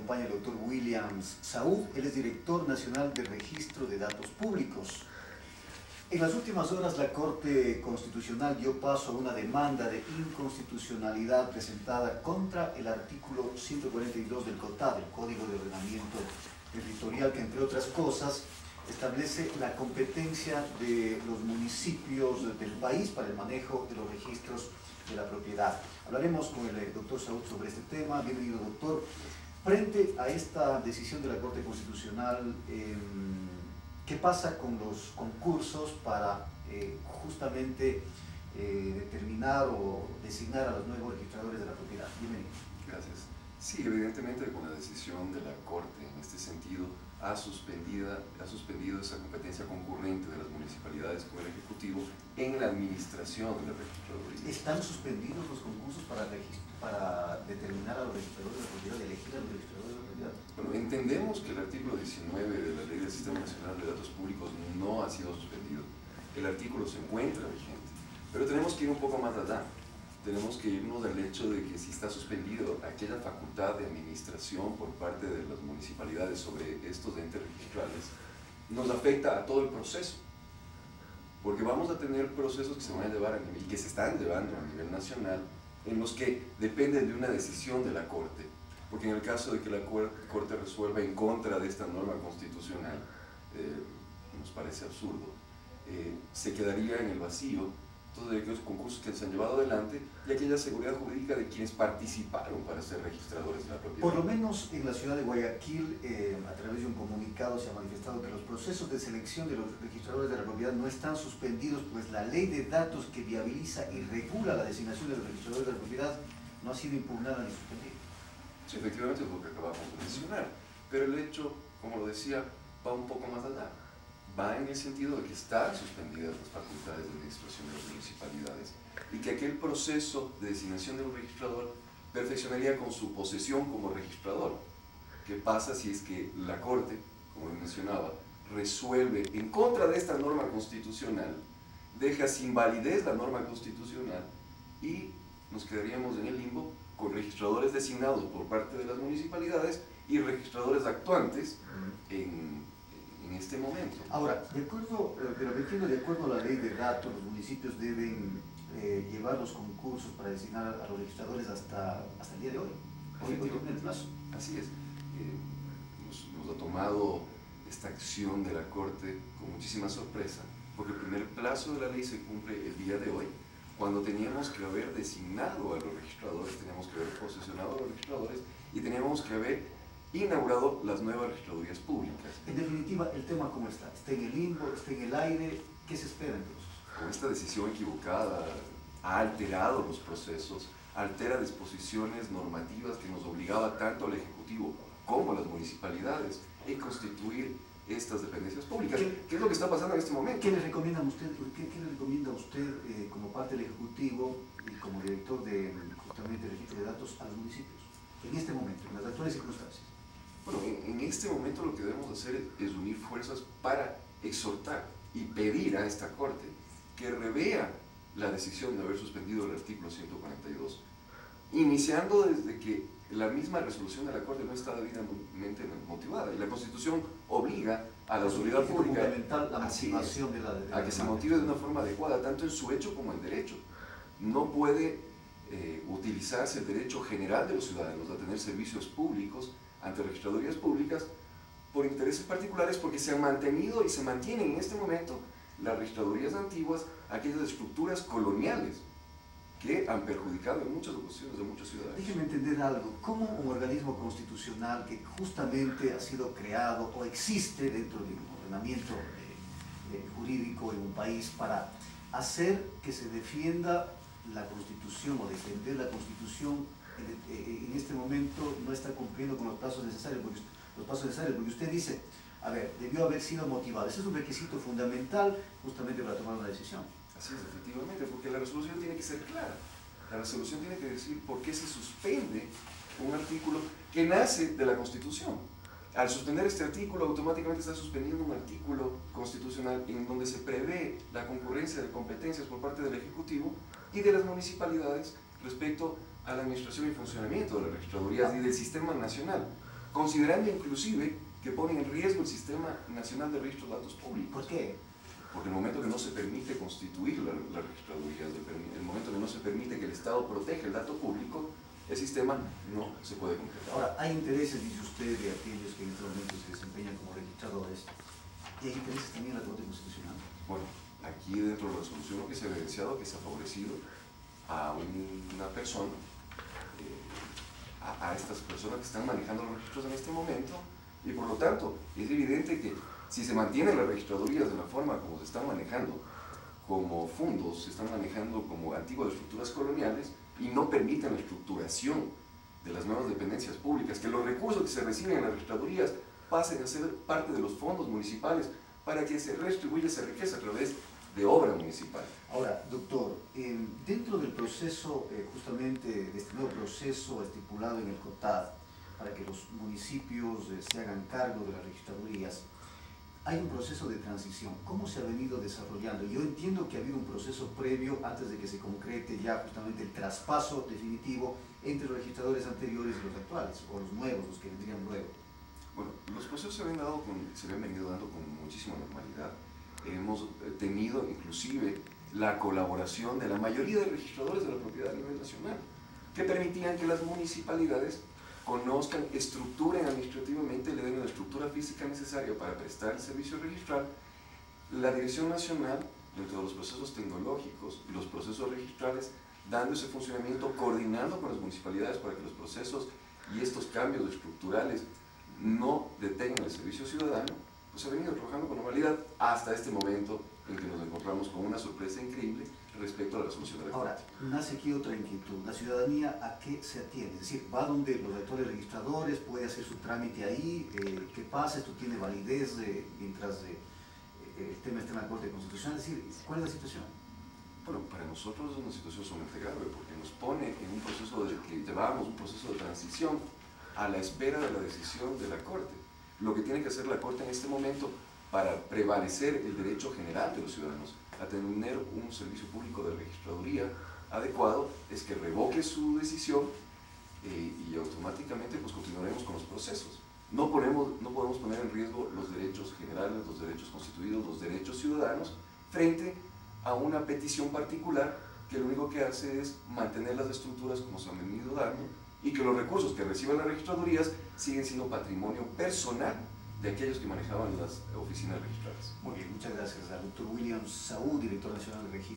acompaña el doctor Williams Saúd. Él es director nacional de Registro de Datos Públicos. En las últimas horas, la Corte Constitucional dio paso a una demanda de inconstitucionalidad presentada contra el artículo 142 del COTAD, el Código de Ordenamiento Territorial, que entre otras cosas establece la competencia de los municipios del país para el manejo de los registros de la propiedad. Hablaremos con el doctor Saúd sobre este tema. Bienvenido, doctor. Frente a esta decisión de la Corte Constitucional, ¿qué pasa con los concursos para justamente determinar o designar a los nuevos registradores de la propiedad? Bienvenido. Gracias. Sí, evidentemente con la decisión de la Corte en este sentido ha suspendido esa competencia concurrente de las municipalidades con el Ejecutivo en la administración de la registraduría. ¿Están suspendidos los concursos para determinar a los registradores de la propiedad, elegir a los registradores de la propiedad? Bueno, entendemos que el artículo 19 de la Ley del Sistema Nacional de Datos Públicos no ha sido suspendido. El artículo se encuentra vigente, pero tenemos que ir un poco más allá. Tenemos que irnos al hecho de que si está suspendido aquella facultad de administración por parte de las municipalidades sobre estos entes registrales, nos afecta a todo el proceso, porque vamos a tener procesos que se van a llevar a nivel, y que se están llevando a nivel nacional, en los que dependen de una decisión de la Corte, porque en el caso de que la Corte resuelva en contra de esta norma constitucional, nos parece absurdo, se quedaría en el vacío todos aquellos concursos que se han llevado adelante y aquella seguridad jurídica de quienes participaron para ser registradores de la propiedad. Por lo menos en la ciudad de Guayaquil, a través de un comunicado se ha manifestado que los procesos de selección de los registradores de la propiedad no están suspendidos, pues la ley de datos que viabiliza y regula la designación de los registradores de la propiedad no ha sido impugnada ni suspendida. Sí, efectivamente es lo que acabamos de mencionar, pero el hecho, como lo decía, va un poco más allá. Va en el sentido de que están suspendidas las facultades de administración de las municipalidades y que aquel proceso de designación de un registrador perfeccionaría con su posesión como registrador. ¿Qué pasa si es que la Corte, como mencionaba, resuelve en contra de esta norma constitucional, deja sin validez la norma constitucional y nos quedaríamos en el limbo con registradores designados por parte de las municipalidades y registradores actuantes en este momento? Ahora, de acuerdo a la ley de datos, los municipios deben llevar los concursos para designar a los registradores hasta el día de hoy. Hoy tiene el plazo. Así es. Nos ha tomado esta acción de la Corte con muchísima sorpresa, porque el primer plazo de la ley se cumple el día de hoy, cuando teníamos que haber designado a los registradores, teníamos que haber posesionado a los registradores y teníamos que haber inaugurado las nuevas registradurías públicas. En definitiva, ¿el tema cómo está? ¿Está en el limbo? ¿Está en el aire? ¿Qué se espera entonces? Con esta decisión equivocada ha alterado los procesos, altera disposiciones normativas que nos obligaba tanto al Ejecutivo como a las municipalidades en constituir estas dependencias públicas. ¿Qué es lo que está pasando en este momento? ¿Qué le recomienda a usted como parte del Ejecutivo y como director de justamente el registro de datos a los municipios en este momento, en las actuales circunstancias? Bueno, en este momento lo que debemos hacer es unir fuerzas para exhortar y pedir a esta Corte que revea la decisión de haber suspendido el artículo 142, iniciando desde que la misma resolución de la Corte no está debidamente motivada y la Constitución obliga a la autoridad pública a que se motive de una forma adecuada, tanto en su hecho como en derecho. No puede utilizarse el derecho general de los ciudadanos a tener servicios públicos ante registradurías públicas por intereses particulares, porque se han mantenido y se mantienen en este momento las registradurías antiguas, aquellas estructuras coloniales que han perjudicado en muchas ocasiones a muchos ciudadanos. Déjeme entender algo. ¿Cómo un organismo constitucional que justamente ha sido creado o existe dentro de un ordenamiento jurídico en un país para hacer que se defienda la Constitución o defender la Constitución en este momento no está cumpliendo con los pasos necesarios? Porque usted dice, a ver, debió haber sido motivado. Ese es un requisito fundamental justamente para tomar una decisión. Así es, efectivamente, porque la resolución tiene que ser clara. La resolución tiene que decir por qué se suspende un artículo que nace de la Constitución. Al suspender este artículo, automáticamente está suspendiendo un artículo constitucional en donde se prevé la concurrencia de competencias por parte del Ejecutivo y de las municipalidades respecto a la administración y funcionamiento de las registradurías y del sistema nacional. considerando inclusive que pone en riesgo el Sistema Nacional de Registro de Datos Públicos. ¿Por qué? Porque el momento que no se permite constituir la registraduría, el momento que no se permite que el Estado proteja el dato público, el sistema no se puede concretar. Ahora, hay intereses, dice usted, de aquellos que en este momento se desempeñan como registradores, y hay intereses también en la Corte Constitucional. Bueno, aquí dentro de la resolución lo que se ha evidenciado es que se ha favorecido a una persona, a estas personas que están manejando los registros en este momento, y por lo tanto es evidente que si se mantienen las registradurías de la forma como se están manejando, como fondos, se están manejando como antiguas estructuras coloniales y no permiten la estructuración de las nuevas dependencias públicas, que los recursos que se reciben en las registradurías pasen a ser parte de los fondos municipales para que se redistribuya esa riqueza a través de obra municipal. Ahora, doctor, dentro del proceso, justamente de este nuevo proceso estipulado en el COTAD, para que los municipios se hagan cargo de las registradurías, hay un proceso de transición. ¿Cómo se ha venido desarrollando? Yo entiendo que ha habido un proceso previo antes de que se concrete ya justamente el traspaso definitivo entre los registradores anteriores y los actuales, o los nuevos, los que vendrían luego. Bueno, los procesos se habían venido dando con muchísima normalidad. Hemos tenido inclusive la colaboración de la mayoría de registradores de la propiedad a nivel nacional, que permitían que las municipalidades conozcan, estructuren administrativamente, le den la estructura física necesaria para prestar el servicio registral. La Dirección Nacional, dentro de los procesos tecnológicos y los procesos registrales, dando ese funcionamiento, coordinando con las municipalidades para que los procesos y estos cambios estructurales no detengan el servicio ciudadano, pues ha venido trabajando con normalidad hasta este momento en que nos encontramos con una sorpresa increíble respecto a la resolución de la Corte. Ahora, nace aquí otra inquietud. ¿La ciudadanía a qué se atiende? Es decir, va donde los actuales registradores, puede hacer su trámite ahí, ¿qué pasa? ¿Esto tiene validez mientras el tema esté en la Corte Constitucional? Es decir, ¿cuál es la situación? Bueno, para nosotros es una situación sumamente grave porque nos pone en un proceso que llevábamos un proceso de transición a la espera de la decisión de la Corte. Lo que tiene que hacer la Corte en este momento para prevalecer el derecho general de los ciudadanos a tener un servicio público de registraduría adecuado es que revoque su decisión y automáticamente pues continuaremos con los procesos. No podemos poner en riesgo los derechos generales, los derechos constituidos, los derechos ciudadanos frente a una petición particular que lo único que hace es mantener las estructuras como se han venido dando y que los recursos que reciban las registradurías siguen siendo patrimonio personal de aquellos que manejaban las oficinas registrales. Muy bien, muchas gracias al doctor William Saúl, director nacional de registro.